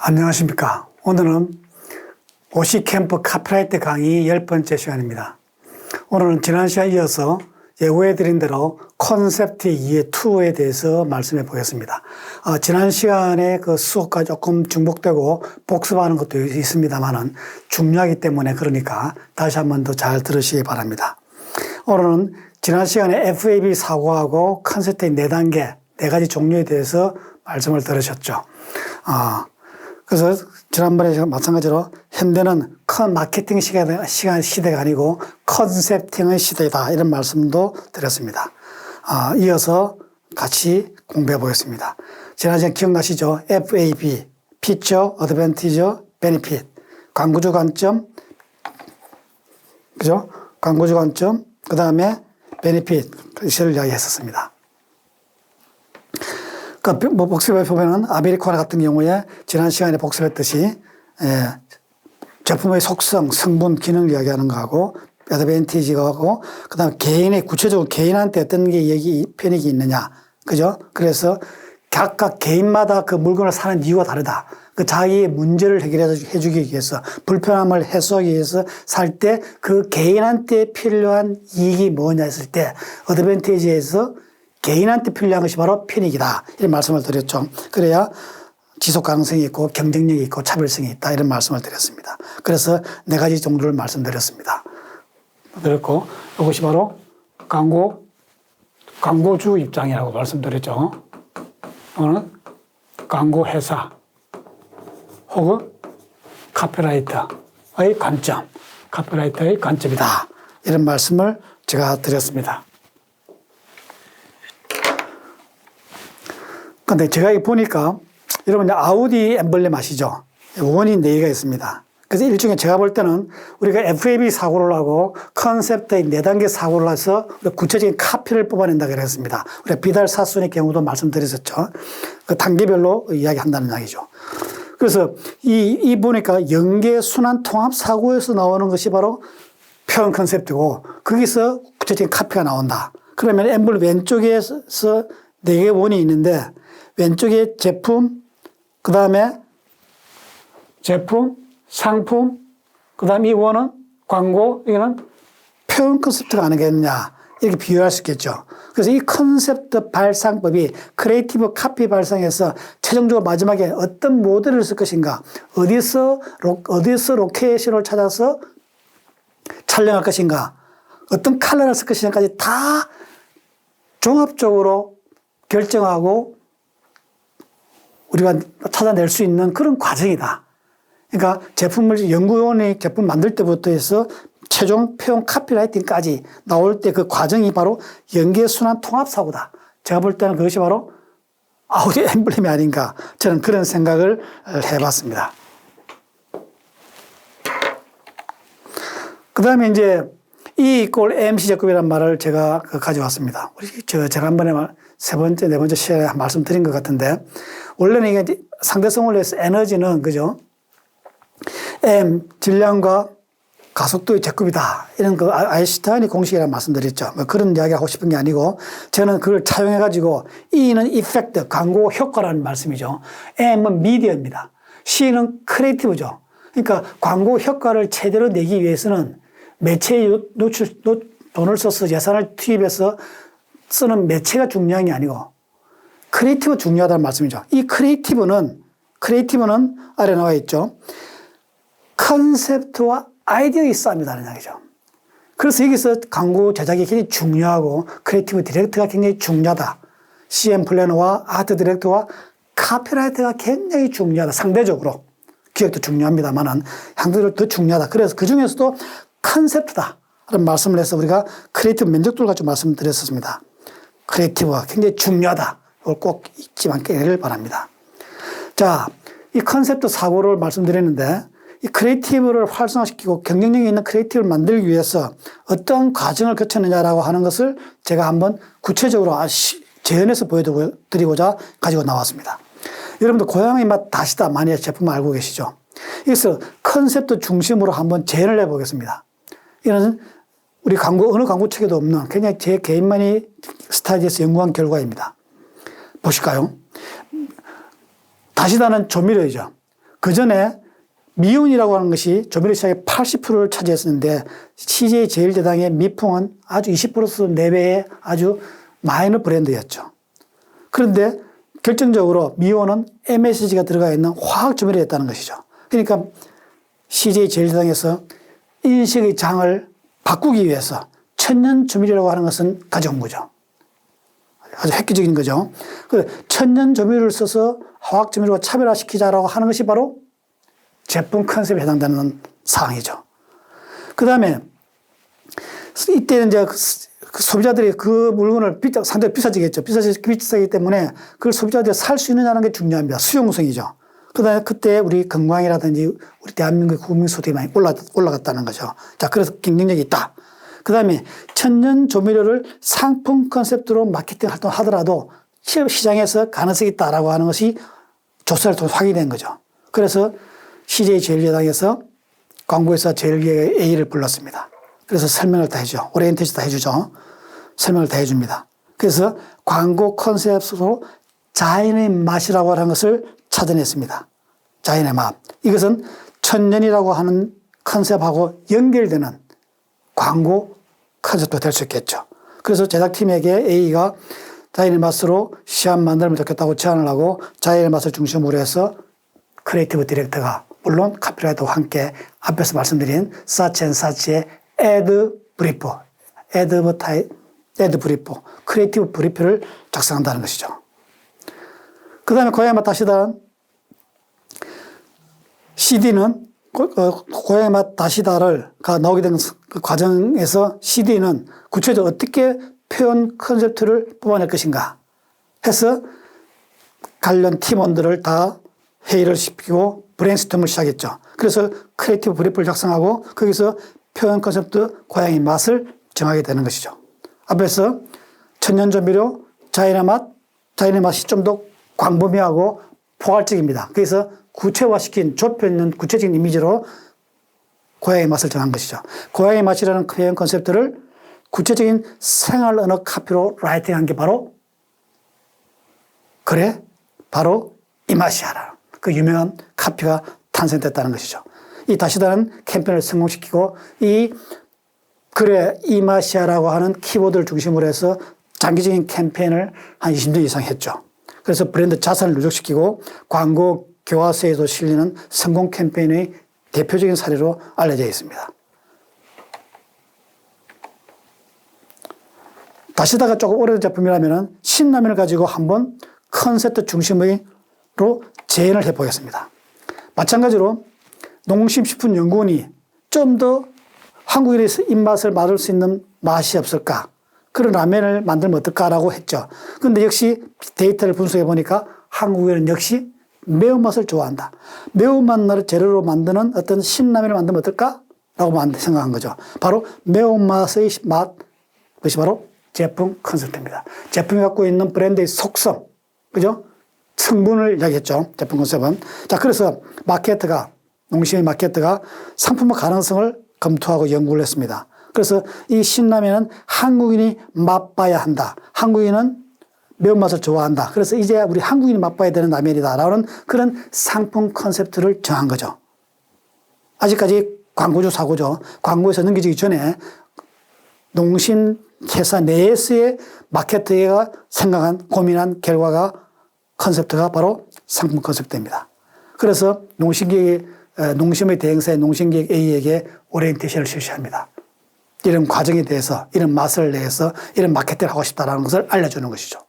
안녕하십니까. 오늘은 오시캠프 카피라이트 강의 10번째 시간입니다. 오늘은 지난 시간에 이어서 예고해드린 대로 콘셉트 2의 2에 대해서 말씀해 보겠습니다. 지난 시간에 그 수업과 조금 중복되고 복습하는 것도 있습니다만은 중요하기 때문에 그러니까 다시 한번 더 잘 들으시기 바랍니다. 오늘은 지난 시간에 FAB 사고하고 컨셉트의 4단계, 4가지 종류에 대해서 말씀을 들으셨죠. 그래서 지난번에 마찬가지로 현대는 마케팅 시대가 아니고 컨셉팅의 시대다 이런 말씀도 드렸습니다. 이어서 같이 공부해 보겠습니다. 지난 시간 기억나시죠? FAB, Feature, Advantage, Benefit, 광고주 관점, 그죠? 광고주 관점, 그 다음에 Benefit, 이것을 이야기했었습니다. 그러니까 복습해 보면은 아메리카노 같은 경우에 지난 시간에 복습했듯이 제품의 속성, 성분, 기능을 이야기하는 거하고 어드밴티지하고 그다음에 개인의 구체적으로 개인한테 어떤 게 편익이 있느냐, 그죠? 그래서 각각 개인마다 그 물건을 사는 이유가 다르다. 그 자기의 문제를 해주기 위해서 불편함을 해소하기 위해서 살 때 그 개인한테 필요한 이익이 뭐냐 했을 때 어드밴티지에서 개인한테 필요한 것이 바로 편익이다. 이런 말씀을 드렸죠. 그래야 지속 가능성이 있고 경쟁력이 있고 차별성이 있다. 이런 말씀을 드렸습니다. 그래서 4가지 정도를 말씀드렸습니다. 그랬고 이것이 바로 광고주 입장이라고 말씀드렸죠. 오늘 광고회사 혹은 카피라이터의 관점, 카피라이터의 관점이다. 이런 말씀을 제가 드렸습니다. 근데 제가 보니까 여러분 아우디 엠블렘 아시죠? 원이 4개가 있습니다. 그래서 일종의 제가 볼 때는 우리가 FAB 사고를 하고 컨셉트의 4단계 사고를 해서 구체적인 카피를 뽑아낸다 그랬습니다. 우리가 비달 사순의 경우도 말씀드렸었죠. 그 단계별로 이야기한다는 이야기죠. 그래서 이 보니까 연계 순환 통합 사고에서 나오는 것이 바로 표현 컨셉트고 거기서 구체적인 카피가 나온다. 그러면 엠블렘 왼쪽에서 4개의 원이 있는데 왼쪽에 제품, 그 다음에 제품, 상품, 그 다음에 이 원은 광고, 이거는 표현 컨셉트가 아니겠느냐. 이렇게 비유할 수 있겠죠. 그래서 이 컨셉트 발상법이 크리에이티브 카피 발상에서 최종적으로 마지막에 어떤 모델을 쓸 것인가, 어디서 로케이션을 찾아서 촬영할 것인가, 어떤 컬러를 쓸 것인가까지 다 종합적으로 결정하고 우리가 찾아낼 수 있는 그런 과정이다. 그러니까 연구원이 제품 만들 때부터 해서 최종 표현 카피라이팅까지 나올 때 그 과정이 바로 연계순환 통합사고다. 제가 볼 때는 그것이 바로 아우디 엠블렘이 아닌가. 저는 그런 생각을 해봤습니다. 그 다음에 이제 E = MC 제곱이라는 말을 제가 가져왔습니다. 제가 지난번에 3번째, 4번째 시간에 말씀드린 것 같은데, 원래는 이게 상대성을 해서 에너지는, 그죠? M, 질량과 가속도의 제곱이다. 이런 그 아인슈타인의 공식이라고 말씀드렸죠. 그런 이야기 하고 싶은 게 아니고, 저는 그걸 차용해가지고, E는 이펙트, 광고 효과라는 말씀이죠. M은 미디어입니다. C는 크리에이티브죠. 그러니까 광고 효과를 제대로 내기 위해서는 매체에 돈을 써서 예산을 투입해서 쓰는 매체가 중요한 게 아니고 크리에이티브가 중요하다는 말씀이죠. 이 크리에이티브는 아래 나와 있죠. 컨셉트와 아이디어의 싸움이라는 이야기죠. 그래서 여기서 광고 제작이 굉장히 중요하고 크리에이티브 디렉터가 굉장히 중요하다. CM 플래너와 아트 디렉터와 카피라이터가 굉장히 중요하다. 상대적으로. 기획도 중요합니다만은 상대적으로 더 중요하다. 그래서 그 중에서도 컨셉트다. 라는 말씀을 해서 우리가 크리에이티브 면적도를 가지고 말씀드렸었습니다. 크리에이티브가 굉장히 중요하다. 이걸 꼭 잊지 않기를 바랍니다. 자, 이 컨셉트 사고를 말씀드렸는데 이 크리에이티브를 활성화시키고 경쟁력이 있는 크리에이티브를 만들기 위해서 어떤 과정을 거쳤느냐라고 하는 것을 제가 한번 구체적으로 재현해서 보여드리고자 가지고 나왔습니다. 여러분들 고양이 맛 다시다 많이 제품 알고 계시죠? 그래서 컨셉트 중심으로 한번 재현을 해보겠습니다. 이거는 우리 어느 광고 책에도 없는 그냥 제 개인만이 스타디에서 연구한 결과입니다. 보실까요? 다시다는 조미료이죠. 그 전에 미온이라고 하는 것이 조미료 시장의 80%를 차지했었는데 CJ 제일제당의 미풍은 아주 20% 내외의 아주 마이너 브랜드였죠. 그런데 결정적으로 미온은 MSG가 들어가 있는 화학 조미료였다는 것이죠. 그러니까 CJ 제일제당에서 인식의 장을 바꾸기 위해서 천연 조미료라고 하는 것은 가져온 거죠. 아주 획기적인 거죠. 그 천연 조미료를 써서 화학 조미료와 차별화시키자라고 하는 것이 바로 제품 컨셉에 해당되는 사항이죠. 그 다음에 이때는 이제 그 소비자들이 그 물건을 상당히 비싸지겠죠. 비싸기 때문에 그걸 소비자들이 살 수 있느냐는 게 중요합니다. 수용성이죠. 그 다음에 그때 우리 건강이라든지 우리 대한민국의 국민 소득이 많이 올라갔다는 거죠. 자, 그래서 경쟁력이 있다. 그 다음에 천연 조미료를 상품 컨셉트로 마케팅 활동을 하더라도 시장에서 가능성이 있다라고 하는 것이 조사를 통해 확인된 거죠. 그래서 CJ 제일제당에서 광고회사 제일기획의 A를 불렀습니다. 그래서 설명을 다 해주죠. 오리엔테이션 다 해주죠. 설명을 다 해줍니다. 그래서 광고 컨셉으로 자연의 맛이라고 하는 것을 찾아냈습니다. 자연의 맛. 이것은 천년이라고 하는 컨셉하고 연결되는 광고 컨셉도 될 수 있겠죠. 그래서 제작팀에게 A가 자연의 맛으로 시합 만들면 좋겠다고 제안을 하고 자연의 맛을 중심으로 해서 크리에이티브 디렉터가 물론 카피라이터와 함께 앞에서 말씀드린 사치앤사치의 애드 브리프, 애드 브리프, 크리에이티브 브리프를 작성한다는 것이죠. 그 다음에 고양이 맛 다시다 CD는 고양이 맛 다시다가 나오게 된 그 과정에서 CD는 구체적으로 어떻게 표현 컨셉트를 뽑아낼 것인가 해서 관련 팀원들을 다 회의를 시키고 브레인스토밍을 시작했죠. 그래서 크리에이티브 브리프를 작성하고 거기서 표현 컨셉트 고양이 맛을 정하게 되는 것이죠. 앞에서 천연조미료, 자연의 맛이 좀 더 광범위하고 포괄적입니다. 그래서 구체화시킨 좁혀 있는 구체적인 이미지로 고양이 맛을 정한 것이죠. 고양이 맛이라는 표현 컨셉트를 구체적인 생활 언어 카피로 라이팅한 게 바로 그래, 바로 이 맛이야라는 그 유명한 카피가 탄생됐다는 것이죠. 이 다시다는 캠페인을 성공시키고 이 그래, 이 맛이야라고 하는 키워드를 중심으로 해서 장기적인 캠페인을 한 20년 이상 했죠. 그래서 브랜드 자산을 누적시키고 광고 교과서에도 실리는 성공 캠페인의 대표적인 사례로 알려져 있습니다. 다시다가 조금 오래된 제품이라면 신라면을 가지고 한번 컨셉트 중심으로 재현을 해보겠습니다. 마찬가지로 농심식품연구원이 좀 더 한국인의 입맛을 맞을 수 있는 맛이 없을까? 그런 라면을 만들면 어떨까라고 했죠. 그런데 역시 데이터를 분석해 보니까 한국인은 역시 매운맛을 좋아한다. 매운맛을 재료로 만드는 어떤 신라면을 만들면 어떨까라고 생각한 거죠. 바로 매운맛의 맛, 그것이 바로 제품 컨셉트입니다. 제품이 갖고 있는 브랜드의 속성, 그죠? 성분을 이야기했죠. 제품 컨셉은. 자, 그래서 농심의 마케터가 상품화 가능성을 검토하고 연구를 했습니다. 그래서 이 신라면은 한국인이 맛봐야 한다. 한국인은 매운맛을 좋아한다. 그래서 이제 우리 한국인이 맛봐야 되는 라면이다. 라는 그런 상품 컨셉트를 정한 거죠. 아직까지 광고주 사고죠. 광고에서 넘기기 전에 농심 회사 내에서의 마케터가 생각한 고민한 결과가 컨셉트가 바로 상품 컨셉트입니다. 그래서 농심의 대행사의 농심기획 A에게 오리엔테이션을 실시합니다. 이런 과정에 대해서, 이런 맛을 내서 이런 마케팅을 하고 싶다는 것을 알려주는 것이죠.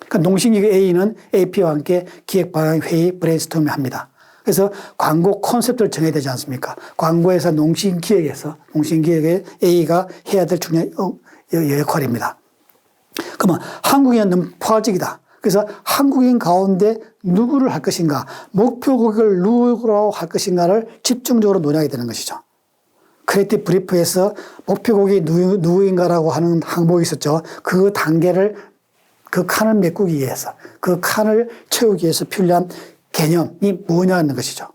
그러니까 농심기획 A는 AP와 함께 기획방향회의 브레인스토밍을 합니다. 그래서 광고 콘셉트를 정해야 되지 않습니까? 광고회사 농심기획의 A가 해야 될 중요한 역할입니다. 그러면 한국인은 너무 포괄적이다. 그래서 한국인 가운데 누구를 할 것인가, 목표 고객을 누구로 할 것인가를 집중적으로 논의하게 되는 것이죠. 크리에이티브 브리프에서 목표 고객이 누구인가라고 하는 항목이 있었죠. 그 단계를, 그 칸을 메꾸기 위해서, 그 칸을 채우기 위해서 필요한 개념이 뭐냐는 것이죠.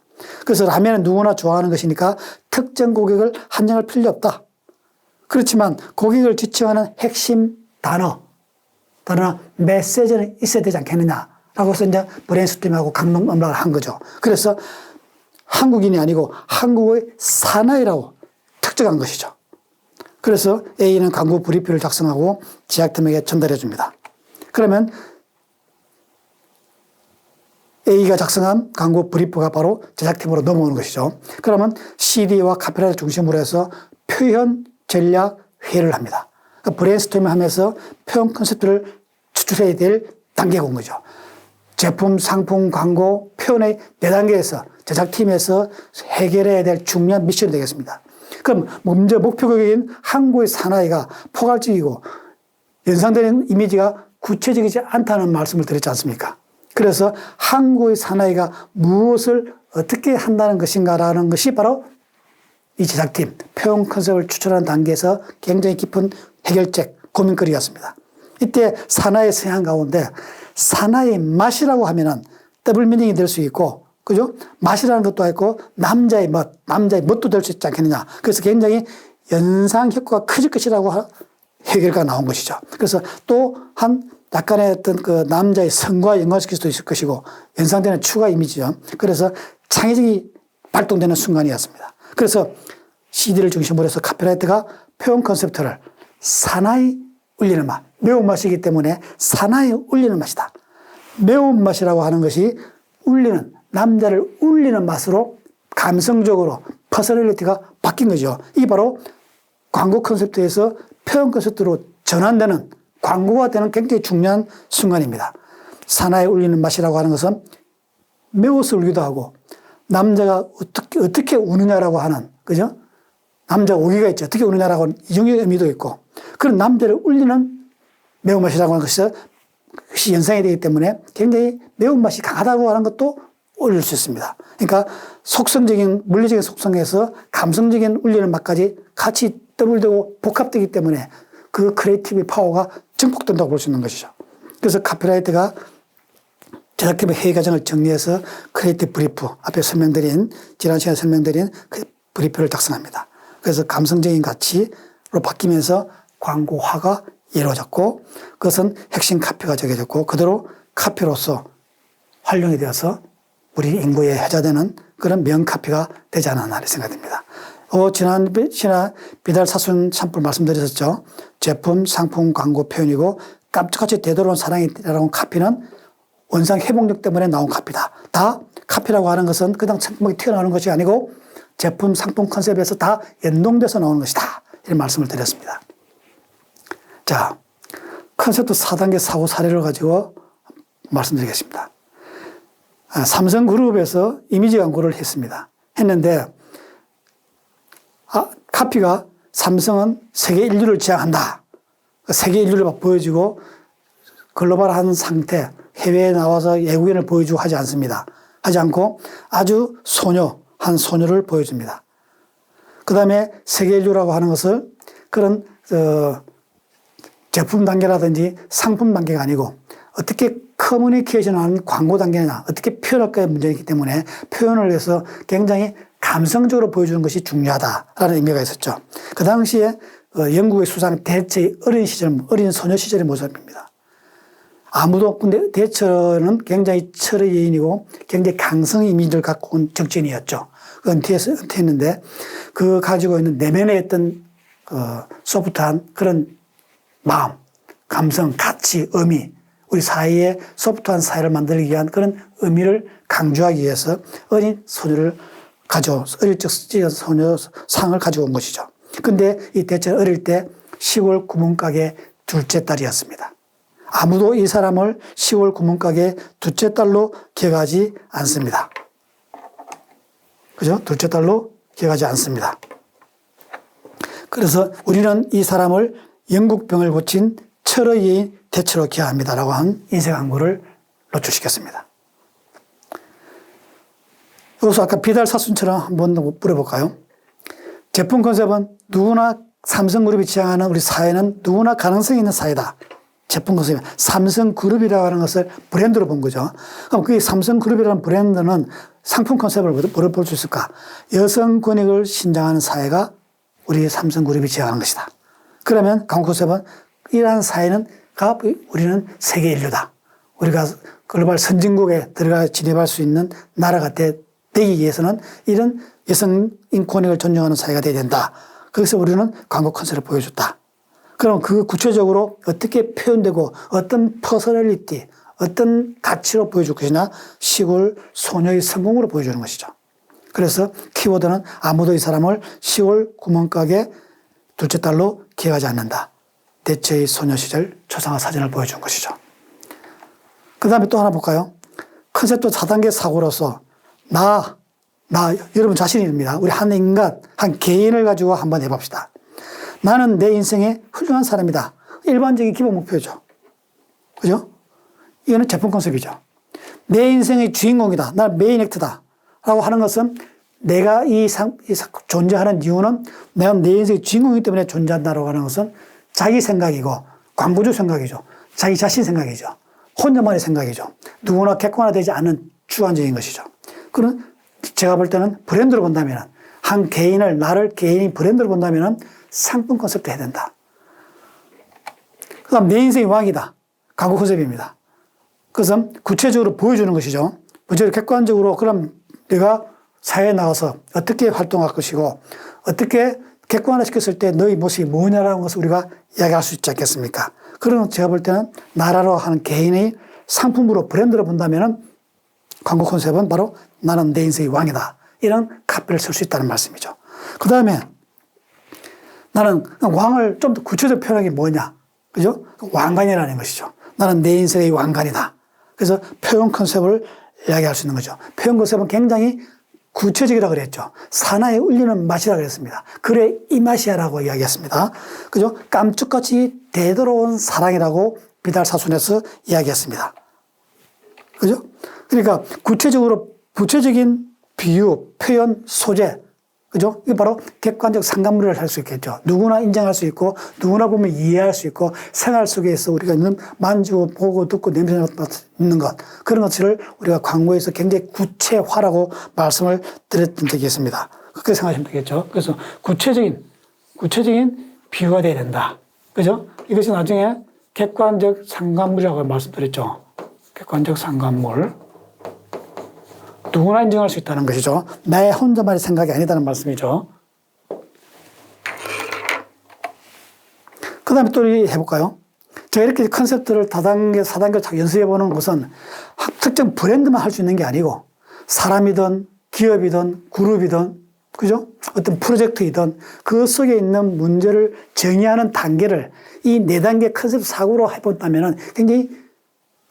그래서 라면은 누구나 좋아하는 것이니까 특정 고객을 한정할 필요 없다. 그렇지만 고객을 지칭하는 핵심 단어나 메시지는 있어야 되지 않겠느냐라고 해서 이제 브레인스토밍하고 강론 음락을 한 거죠. 그래서 한국인이 아니고 한국의 사나이라고 특정한 것이죠. 그래서 A는 광고 브리프를 작성하고 제작팀에게 전달해 줍니다. 그러면 A가 작성한 광고 브리프가 바로 제작팀으로 넘어오는 것이죠. 그러면 CD와 카피라이트 중심으로 해서 표현 전략 회의를 합니다. 그러니까 브레인스토밍 하면서 표현 컨셉트를 추출해야 될 단계가 온 거죠. 제품, 상품, 광고, 표현의 4단계에서 제작팀에서 해결해야 될 중요한 미션이 되겠습니다. 그럼 먼저 목표격인 한국의 사나이가 포괄적이고 연상되는 이미지가 구체적이지 않다는 말씀을 드렸지 않습니까? 그래서 한국의 사나이가 무엇을 어떻게 한다는 것인가라는 것이 바로 이 제작팀, 표현 컨셉을 추출하는 단계에서 굉장히 깊은 해결책, 고민거리였습니다. 이때 사나이의 성향 가운데 사나이의 맛이라고 하면은 더블 미닝이 될 수 있고, 그죠? 맛이라는 것도 있고, 남자의 멋도 될 수 있지 않겠느냐. 그래서 굉장히 연상 효과가 커질 것이라고 해결가 나온 것이죠. 그래서 또 한 약간의 어떤 그 남자의 성과 연관시킬 수도 있을 것이고, 연상되는 추가 이미지죠. 그래서 창의력이 발동되는 순간이었습니다. 그래서 CD를 중심으로 해서 카피라이트가 표현 컨셉트를 사나이 울리는 맛, 매운맛이기 때문에 사나이 울리는 맛이다. 매운맛이라고 하는 것이 울리는, 남자를 울리는 맛으로 감성적으로 퍼스널리티가 바뀐 거죠. 이게 바로 광고 컨셉트에서 표현 컨셉트로 전환되는, 광고가 되는 굉장히 중요한 순간입니다. 사나이 울리는 맛이라고 하는 것은 매워서 울기도 하고, 남자가 어떻게 우느냐라고 하는, 그죠? 남자 오기가 있죠. 어떻게 우느냐라고 하는 이중의 의미도 있고, 그런 남자를 울리는 매운맛이라고 하는 것이 연상이 되기 때문에 굉장히 매운맛이 강하다고 하는 것도 올릴 수 있습니다. 그러니까 속성적인, 물리적인 속성에서 감성적인 울리는 맛까지 같이 더블되고 복합되기 때문에 그 크리에이티브 파워가 증폭된다고 볼 수 있는 것이죠. 그래서 카피라이트가 제작팀의 회의 과정을 정리해서 크리에이티브 브리프, 앞에 설명드린, 지난 시간에 설명드린 그 브리프를 작성합니다. 그래서 감성적인 가치로 바뀌면서 광고화가 이루어졌고, 그것은 핵심 카피가 정해졌고, 그대로 카피로서 활용이 되어서 우리 인구에 회자되는 그런 명카피가 되지 않았나 생각됩니다. 지난 비달 사순 샴푸 말씀드렸었죠. 제품, 상품, 광고 표현이고, 깜짝같이 되돌아온 사랑이라는 카피는 원상 회복력 때문에 나온 카피다. 다 카피라고 하는 것은 그냥 성품하게 튀어나오는 것이 아니고 제품, 상품 컨셉에서 다 연동돼서 나오는 것이다. 이런 말씀을 드렸습니다. 자, 컨셉트 4단계 사고 사례를 가지고 말씀드리겠습니다. 삼성그룹에서 이미지 광고를 했는데, 카피가 삼성은 세계 인류를 지향한다. 세계 인류를 보여주고 글로벌한 상태, 해외에 나와서 외국인을 보여주고 하지 않습니다. 하지 않고 아주 한 소녀를 보여줍니다. 그 다음에 세계 인류라고 하는 것을 그런 제품 단계라든지 상품 단계가 아니고 어떻게 커뮤니케이션하는 광고 단계냐, 어떻게 표현할까의 문제이기 때문에 표현을 해서 굉장히 감성적으로 보여주는 것이 중요하다라는 의미가 있었죠. 그 당시에 영국의 수상 대처의 어린 소녀 시절의 모습입니다. 근데 대처는 굉장히 철의 여인이고 굉장히 강성 이미지를 갖고 온 정치인이었죠. 은퇴했는데 그 가지고 있는 내면에 있던 소프트한 그런 마음, 감성, 가치, 의미, 우리 사회에 소프트한 사회를 만들기 위한 그런 의미를 강조하기 위해서 어린 소녀를 어릴 적 소녀 상을 가지고 온 것이죠. 근데 이 대체는 어릴 때 시골 구멍가게 둘째 딸이었습니다. 아무도 이 사람을 시골 구멍가게 둘째 딸로 기억하지 않습니다. 그죠? 둘째 딸로 기억하지 않습니다. 그래서 우리는 이 사람을 영국병을 고친 철의 여인 대체로 기억합니다라고 한 인생 광고를 노출시켰습니다. 여기서 아까 비달 사순처럼 한번 물어볼까요? 제품 컨셉은 누구나 삼성그룹이 지향하는 우리 사회는 누구나 가능성이 있는 사회다. 제품 컨셉은 삼성그룹이라고 하는 것을 브랜드로 본 거죠. 그럼 그 삼성그룹이라는 브랜드는 상품 컨셉을 뭐로 볼 수 있을까? 여성 권익을 신장하는 사회가 우리 삼성그룹이 지향하는 것이다. 그러면 광고 컨셉은 이러한 사회는 우리는 세계 인류다. 우리가 글로벌 선진국에 들어가 진입할 수 있는 나라가 되기 위해서는 이런 여성인 권익을 존중하는 사회가 돼야 된다. 그래서 우리는 광고 컨셉을 보여줬다. 그럼 그 구체적으로 어떻게 표현되고 어떤 퍼스널리티, 어떤 가치로 보여줄 것이냐? 시골 소녀의 성공으로 보여주는 것이죠. 그래서 키워드는 아무도 이 사람을 시골 구멍가게 둘째 딸로 기억하지 않는다. 대체의 소녀 시절 초상화 사진을 보여준 것이죠. 그 다음에 또 하나 볼까요? 컨셉도 4단계 사고로서 나 여러분 자신입니다. 우리 한 인간, 한 개인을 가지고 한번 해봅시다. 나는 내 인생에 훌륭한 사람이다. 일반적인 기본 목표죠. 그죠? 이거는 제품 컨셉이죠. 내 인생의 주인공이다. 나 메인 액트다. 라고 하는 것은 내가 존재하는 이유는 내가 내 인생의 주인공이기 때문에 존재한다라고 하는 것은 자기 생각이고 광고주 생각이죠. 자기 자신 생각이죠. 혼자만의 생각이죠. 누구나 객관화되지 않는 주관적인 것이죠. 그런 제가 볼 때는 브랜드로 본다면 한 개인을 나를 개인이 브랜드로 본다면 상품 컨셉도 해야 된다. 그 다음 내 인생의 왕이다. 광고 컨셉입니다. 그것은 구체적으로 보여주는 것이죠. 구체적으로 객관적으로 그럼 내가 사회에 나가서 어떻게 활동할 것이고 어떻게 객관화시켰을 때 너의 모습이 뭐냐라는 것을 우리가 이야기할 수 있지 않겠습니까? 그런 제가 볼 때는 나라로 하는 개인의 상품으로 브랜드로 본다면 광고 컨셉은 바로 나는 내 인생의 왕이다. 이런 카피를 쓸 수 있다는 말씀이죠. 그 다음에 나는 왕을 좀 더 구체적으로 표현하는 게 뭐냐? 그죠? 왕관이라는 것이죠. 나는 내 인생의 왕관이다. 그래서 표현 컨셉을 이야기할 수 있는 거죠. 표현 컨셉은 굉장히 구체적이라고 그랬죠. 사나이 울리는 맛이라고 그랬습니다. 그래, 이 맛이야라고 이야기했습니다. 그죠? 깜짝같이 대도로운 사랑이라고 비달사순에서 이야기했습니다. 그죠? 그러니까 구체적인 비유, 표현, 소재, 그죠? 이게 바로 객관적 상관물을 할 수 있겠죠. 누구나 인정할 수 있고, 누구나 보면 이해할 수 있고, 생활 속에서 우리가 있는 만지고, 보고, 듣고, 냄새 맡는 것. 그런 것들을 우리가 광고에서 굉장히 구체화라고 말씀을 드렸던 적이 있습니다. 그렇게 생각하시면 되겠죠. 그래서 구체적인 비유가 돼야 된다. 그죠? 이것이 나중에 객관적 상관물이라고 말씀드렸죠. 객관적 상관물. 누구나 인정할 수 있다는 것이죠. 나의 혼자만의 생각이 아니다는 말씀이죠. 그 다음에 또 해볼까요? 제가 이렇게 컨셉들을 다단계, 4단계를 연습해보는 것은 특정 브랜드만 할 수 있는 게 아니고 사람이든 기업이든 그룹이든 그죠? 어떤 프로젝트이든 그 속에 있는 문제를 정의하는 단계를 이 4단계 컨셉 사고로 해본다면 굉장히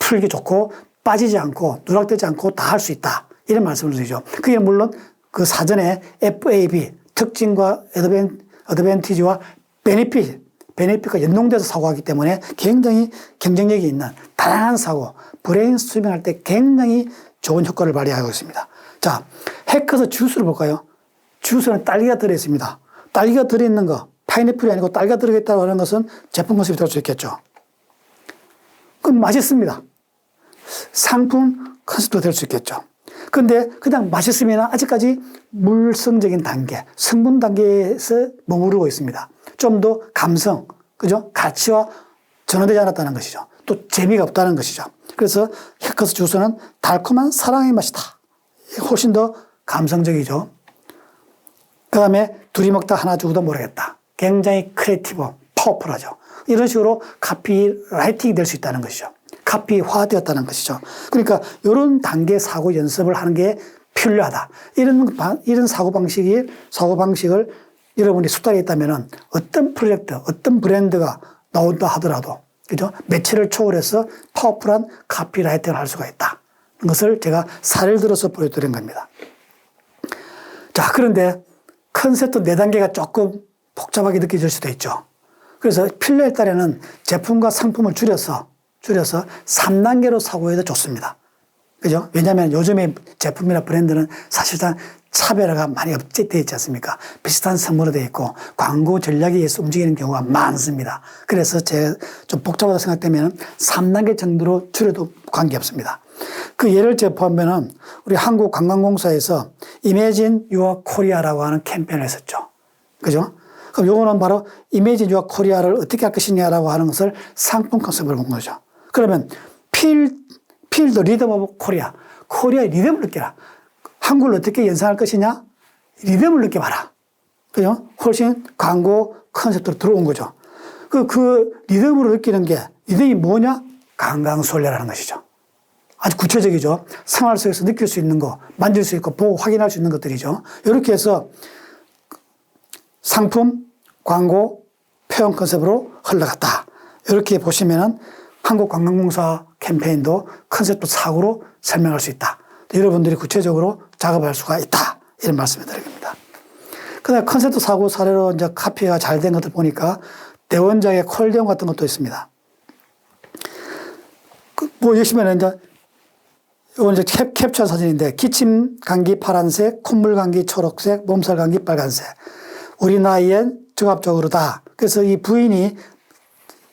풀기 좋고 빠지지 않고 누락되지 않고 다 할 수 있다. 이런 말씀을 드리죠. 그게 물론 그 사전에 FAB, 특징과 어드밴티지와 베네핏과 연동돼서 사고하기 때문에 굉장히 경쟁력이 있는 다양한 사고, 브레인스토밍 할 때 굉장히 좋은 효과를 발휘하고 있습니다. 자, 해커스 주스를 볼까요? 주스는 딸기가 들어있습니다. 딸기가 들어있는 거, 파인애플이 아니고 딸기가 들어있다고 하는 것은 제품 컨셉이 될 수 있겠죠. 그럼 맛있습니다. 상품 컨셉도 될 수 있겠죠. 근데 그냥 맛있으면 아직까지 물성적인 단계, 성분 단계에서 머무르고 있습니다. 좀 더 감성, 그죠? 가치와 전환되지 않았다는 것이죠. 또 재미가 없다는 것이죠. 그래서 해커스 주스는 달콤한 사랑의 맛이다. 훨씬 더 감성적이죠. 그 다음에 둘이 먹다 하나 주고도 모르겠다. 굉장히 크리에이티브, 파워풀하죠. 이런 식으로 카피라이팅이 될 수 있다는 것이죠. 카피화되었다는 것이죠. 그러니까 이런 단계 사고 연습을 하는 게 필요하다. 이런 사고방식을 여러분이 숙달해 있다면 어떤 프로젝트, 어떤 브랜드가 나온다 하더라도, 그죠? 매체를 초월해서 파워풀한 카피라이팅을 할 수가 있다. 것을 제가 사례를 들어서 보여드린 겁니다. 자, 그런데 컨셉도 4단계가 조금 복잡하게 느껴질 수도 있죠. 그래서 필요에 따라는 제품과 상품을 줄여서 3단계로 사고해도 좋습니다. 그죠? 왜냐하면 요즘의 제품이나 브랜드는 사실상 차별화가 많이 업데이트되어 있지 않습니까? 비슷한 성분으로 되어 있고 광고 전략에 의해서 움직이는 경우가 많습니다. 그래서 제가 좀 복잡하다 생각되면 3단계 정도로 줄여도 관계없습니다. 그 예를 제보하면은 우리 한국관광공사에서 Imagine Your Korea라고 하는 캠페인을 했었죠. 그죠? 그럼 요거는 바로 Imagine Your Korea를 어떻게 할 것이냐라고 하는 것을 상품 컨셉으로 본 거죠. 그러면 Feel the Rhythm of Korea. 코리아의 리듬을 느껴라. 한국을 어떻게 연상할 것이냐? 리듬을 느껴봐라. 그죠? 훨씬 광고 컨셉트로 들어온 거죠. 그 리듬으로 느끼는 게, 리듬이 뭐냐? 강강술래라는 것이죠. 아주 구체적이죠. 생활 속에서 느낄 수 있는 거, 만질 수 있고, 보고 확인할 수 있는 것들이죠. 이렇게 해서 상품, 광고, 표현 컨셉으로 흘러갔다. 이렇게 보시면은 한국관광공사 캠페인도 컨셉도 사고로 설명할 수 있다. 여러분들이 구체적으로 작업할 수가 있다. 이런 말씀을 드립니다. 그 다음에 컨셉도 사고 사례로 이제 카피가 잘 된 것들 보니까 대원장의 콜대원 같은 것도 있습니다. 뭐, 보시면 이제 이건 이제 캡처 사진인데, 기침 감기 파란색, 콧물 감기 초록색, 몸살 감기 빨간색. 우리 나이엔 종합적으로다. 그래서 이 부인이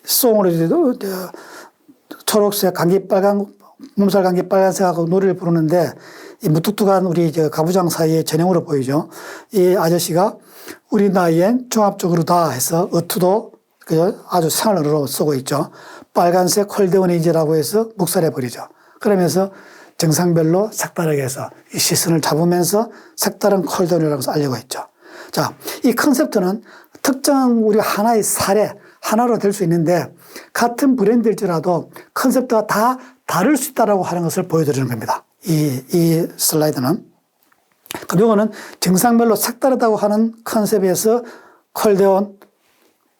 송으로 초록색 감기 빨간, 몸살 감기 빨간색하고 노래를 부르는데, 이 무뚝뚝한 우리 가부장 사이의 전형으로 보이죠. 이 아저씨가 우리 나이엔 종합적으로다 해서 어투도 아주 생활어로 쓰고 있죠. 빨간색 콜대원이지라고 해서 묵살해 버리죠. 그러면서 정상별로 색다르게 해서 이 시선을 잡으면서 색다른 콜대원이라고 해서 알려고 했죠. 자, 이 컨셉트는 특정한 우리 하나의 사례, 하나로 될 수 있는데, 같은 브랜드일지라도 컨셉트가 다 다를 수 있다고 하는 것을 보여드리는 겁니다. 이 슬라이드는. 그리고 이거는 정상별로 색다르다고 하는 컨셉에서 콜대원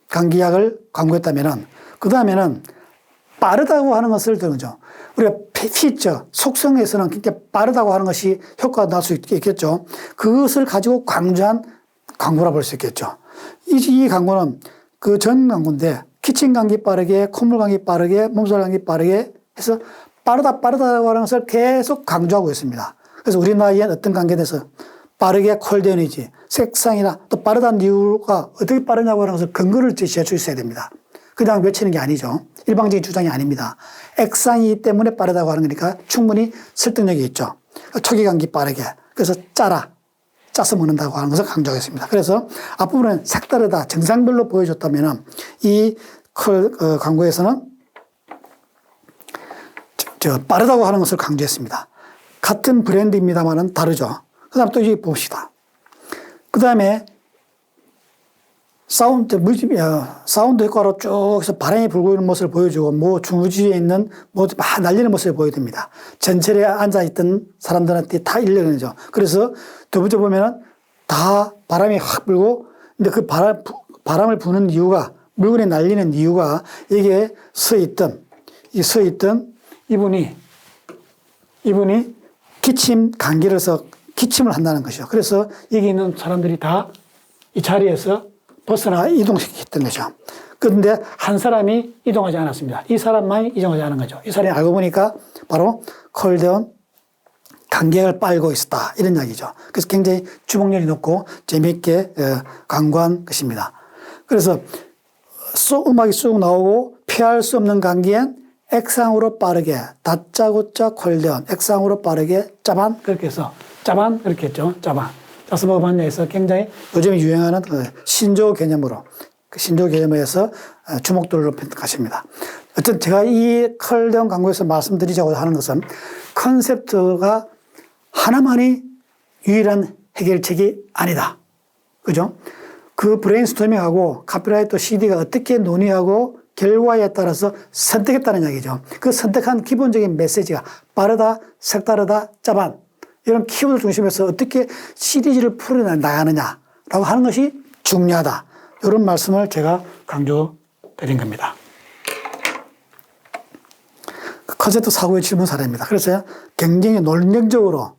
감기약을 광고했다면은, 그 다음에는 빠르다고 하는 것을 드는 거죠. 우리가 피처, 속성에서는 굉장히 빠르다고 하는 것이 효과가 날 수 있겠죠. 그것을 가지고 강조한 광고라 볼 수 있겠죠. 이 광고는 그 전 광고인데, 기침 감기 빠르게, 콧물 감기 빠르게, 몸살 감기 빠르게 해서 빠르다고 하는 것을 계속 강조하고 있습니다. 그래서 우리 나이엔 어떤 관계에 대해서 빠르게 콜대원이지, 색상이나 또 빠르다는 이유가 어떻게 빠르냐고 하는 것을 근거를 제시할 수 있어야 됩니다. 그냥 외치는 게 아니죠. 일방적인 주장이 아닙니다. 액상이기 때문에 빠르다고 하는 거니까 충분히 설득력이 있죠. 초기 감기 빠르게. 그래서 짜서 먹는다고 하는 것을 강조하겠습니다. 그래서 앞부분은 색다르다, 정상별로 보여줬다면 이 광고에서는 빠르다고 하는 것을 강조했습니다. 같은 브랜드입니다만은 다르죠. 그 다음 또 여기 봅시다. 그 다음에 사운드 효과로 쭉 해서 바람이 불고 있는 모습을 보여주고, 뭐 중부지에 있는 뭐 막 날리는 모습을 보여줍니다. 전철에 앉아있던 사람들한테 다 일러내죠. 그래서 두 번째 보면은 다 바람이 확 불고, 근데 그 바람을 부는 이유가, 물건에 날리는 이유가, 이게 서 있던 이분이 기침 감기를 해서 기침을 한다는 것이죠. 그래서 여기 있는 사람들이 다 이 자리에서 벗어나 이동시켰던 거죠. 그런데 한 사람이 이동하지 않았습니다. 이 사람만이 이동하지 않은 거죠. 이 사람이 알고 보니까 바로 콜대원 감기약을 빨고 있었다. 이런 이야기죠. 그래서 굉장히 주목력이 높고 재미있게 광고한 것입니다. 그래서 음악이 쑥 나오고, 피할 수 없는 감기엔 액상으로 빠르게, 다짜고짜 콜대원, 액상으로 빠르게, 짜반, 그렇게 해서, 짜반, 그렇게 했죠. 짜반. 짜서 먹어봤냐 해서 굉장히 요즘 유행하는 신조 개념으로, 신조 개념에서 주목도를 높인 것입니다. 어쨌든 제가 이 콜대원 광고에서 말씀드리자고 하는 것은, 컨셉트가 하나만이 유일한 해결책이 아니다. 그죠? 그 브레인스토밍하고 카피라이터 CD가 어떻게 논의하고 결과에 따라서 선택했다는 이야기죠. 그 선택한 기본적인 메시지가 빠르다, 색다르다, 짜반, 이런 키워드 중심에서 어떻게 시리즈를 풀어나가느냐라고 하는 것이 중요하다. 이런 말씀을 제가 강조드린 겁니다. 컨셉트 사고의 질문 사례입니다. 그래서 굉장히 논쟁적으로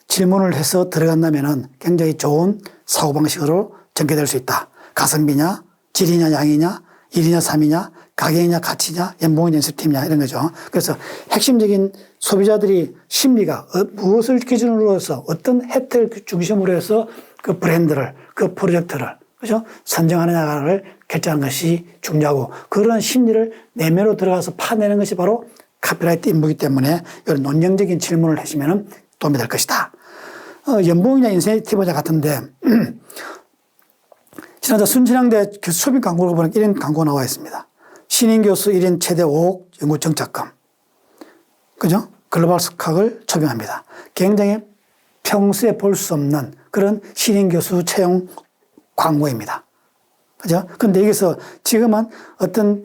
질문을 해서 들어간다면 굉장히 좋은 사고방식으로 전개될 수 있다. 가성비냐, 질이냐, 양이냐, 1이냐, 3이냐, 가격이냐, 가치냐, 연봉이냐, 인센티브냐, 이런 거죠. 그래서 핵심적인 소비자들이 심리가 무엇을 기준으로 해서 어떤 혜택을 중심으로 해서 그 브랜드를, 그 프로젝트를, 그죠? 선정하느냐를 결정하는 것이 중요하고, 그런 심리를 내면으로 들어가서 파내는 것이 바로 카피라이트 임무이기 때문에 이런 논쟁적인 질문을 하시면 도움이 될 것이다. 연봉이냐, 인센티브냐 같은데, 지난달 순진향대 수업인 광고를 보면 이런 광고 나와 있습니다. 신인 교수 1인 최대 5억 연구 정착금. 그죠? 글로벌 스캅을 적용합니다. 굉장히 평소에 볼 수 없는 그런 신인 교수 채용 광고입니다. 그죠? 근데 여기서 지금은 어떤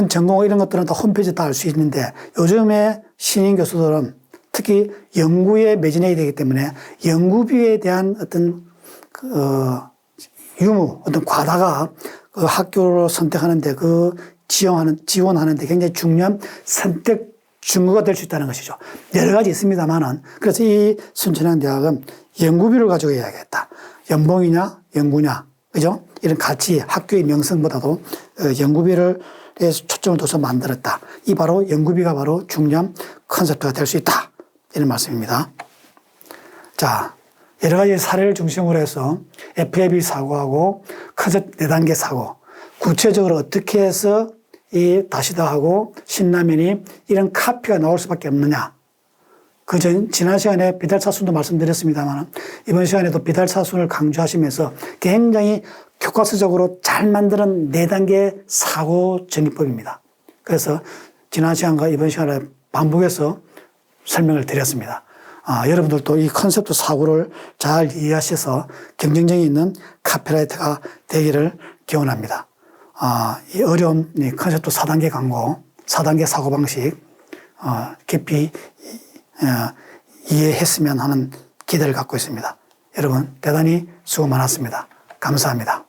전공 이런 것들은 다 홈페이지에 다 알 수 있는데 요즘에 신인 교수들은 특히 연구에 매진해야 되기 때문에 연구비에 대한 어떤 유무, 어떤 과다가 그 학교를 선택하는데 지원하는데 굉장히 중요한 선택 증거가 될 수 있다는 것이죠. 여러 가지 있습니다만은 그래서 이 순천향대학은 연구비를 가지고 해야겠다. 연봉이냐, 연구냐, 그죠? 이런 가치, 학교의 명성보다도 연구비를 해서 초점을 둬서 만들었다. 이 바로 연구비가 바로 중요한 컨셉트가 될 수 있다. 이런 말씀입니다. 자, 여러 가지 사례를 중심으로 해서 FAB 사고하고 컨셉트 4단계 사고, 구체적으로 어떻게 해서 이 다시다하고 신라면이 이런 카피가 나올 수밖에 없느냐. 지난 시간에 비달차순도 말씀드렸습니다만 이번 시간에도 비달차순을 강조하시면서 굉장히 교과서적으로 잘 만드는 4단계 사고 정의법입니다. 그래서 지난 시간과 이번 시간에 반복해서 설명을 드렸습니다. 여러분들도 이 컨셉트 사고를 잘 이해하셔서 경쟁력이 있는 카피라이터가 되기를 기원합니다. 이 어려운 이 컨셉트 4단계 광고, 4단계 사고방식, 깊이 이해했으면 하는 기대를 갖고 있습니다. 여러분, 대단히 수고 많았습니다. 감사합니다.